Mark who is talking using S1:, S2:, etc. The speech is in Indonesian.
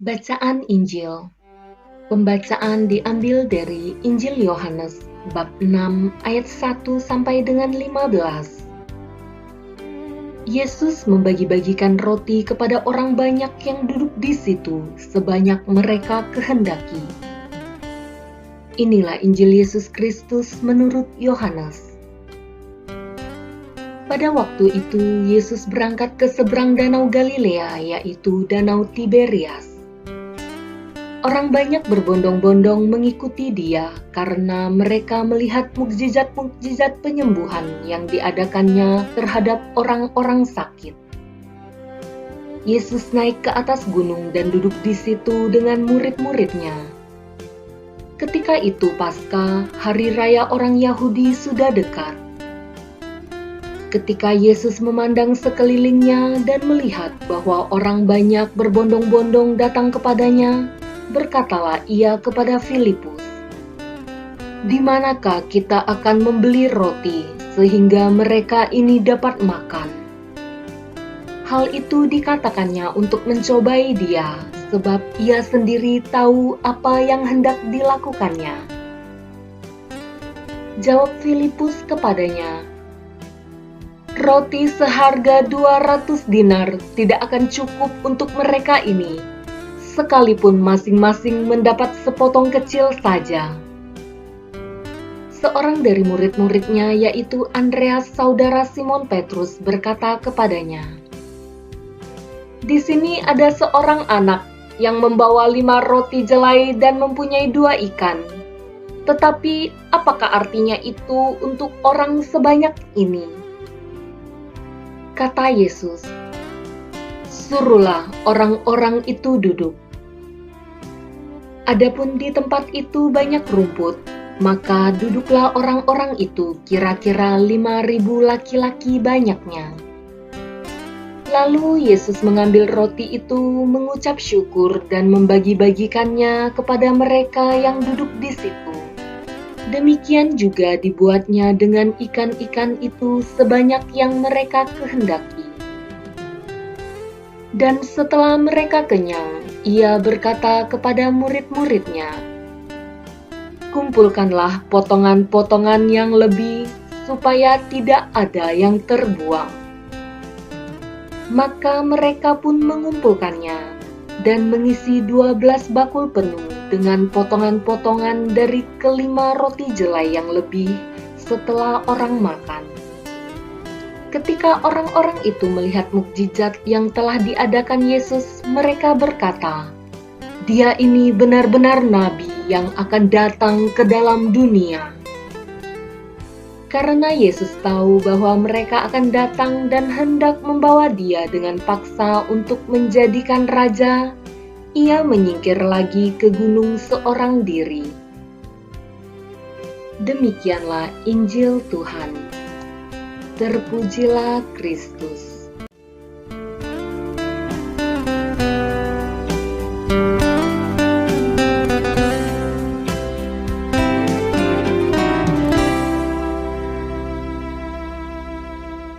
S1: Bacaan Injil. Pembacaan diambil dari Injil Yohanes bab 6 ayat 1 sampai dengan 15. Yesus membagi-bagikan roti kepada orang banyak yang duduk di situ sebanyak mereka kehendaki. Inilah Injil Yesus Kristus menurut Yohanes. Pada waktu itu Yesus berangkat ke seberang danau Galilea, yaitu danau Tiberias. Orang banyak berbondong-bondong mengikuti dia karena mereka melihat mukjizat-mukjizat penyembuhan yang diadakannya terhadap orang-orang sakit. Yesus naik ke atas gunung dan duduk di situ dengan murid-muridnya. Ketika itu Paskah, hari raya orang Yahudi, sudah dekat. Ketika Yesus memandang sekelilingnya dan melihat bahwa orang banyak berbondong-bondong datang kepadanya, berkatalah ia kepada Filipus, "Di manakah kita akan membeli roti sehingga mereka ini dapat makan?" Hal itu dikatakannya untuk mencobai dia, sebab ia sendiri tahu apa yang hendak dilakukannya. Jawab Filipus kepadanya, "Roti seharga 200 dinar tidak akan cukup untuk mereka ini, sekalipun masing-masing mendapat sepotong kecil saja." Seorang dari murid-muridnya, yaitu Andreas, saudara Simon Petrus, berkata kepadanya, "Di sini ada seorang anak yang membawa 5 roti jelai dan mempunyai 2 ikan. Tetapi apakah artinya itu untuk orang sebanyak ini?" Kata Yesus, "Suruhlah orang-orang itu duduk." Adapun di tempat itu banyak rumput, maka duduklah orang-orang itu, kira-kira 5.000 laki-laki banyaknya. Lalu Yesus mengambil roti itu, mengucap syukur dan membagi-bagikannya kepada mereka yang duduk di situ. Demikian juga dibuatnya dengan ikan-ikan itu sebanyak yang mereka kehendaki. Dan setelah mereka kenyang, ia berkata kepada murid-muridnya, "Kumpulkanlah potongan-potongan yang lebih, supaya tidak ada yang terbuang." Maka mereka pun mengumpulkannya, dan mengisi 12 bakul penuh dengan potongan-potongan dari kelima roti jelai yang lebih setelah orang makan. Ketika orang-orang itu melihat mukjizat yang telah diadakan Yesus, mereka berkata, "Dia ini benar-benar nabi yang akan datang ke dalam dunia." Karena Yesus tahu bahwa mereka akan datang dan hendak membawa dia dengan paksa untuk menjadikan raja, ia menyingkir lagi ke gunung seorang diri. Demikianlah Injil Tuhan. Terpujilah Kristus.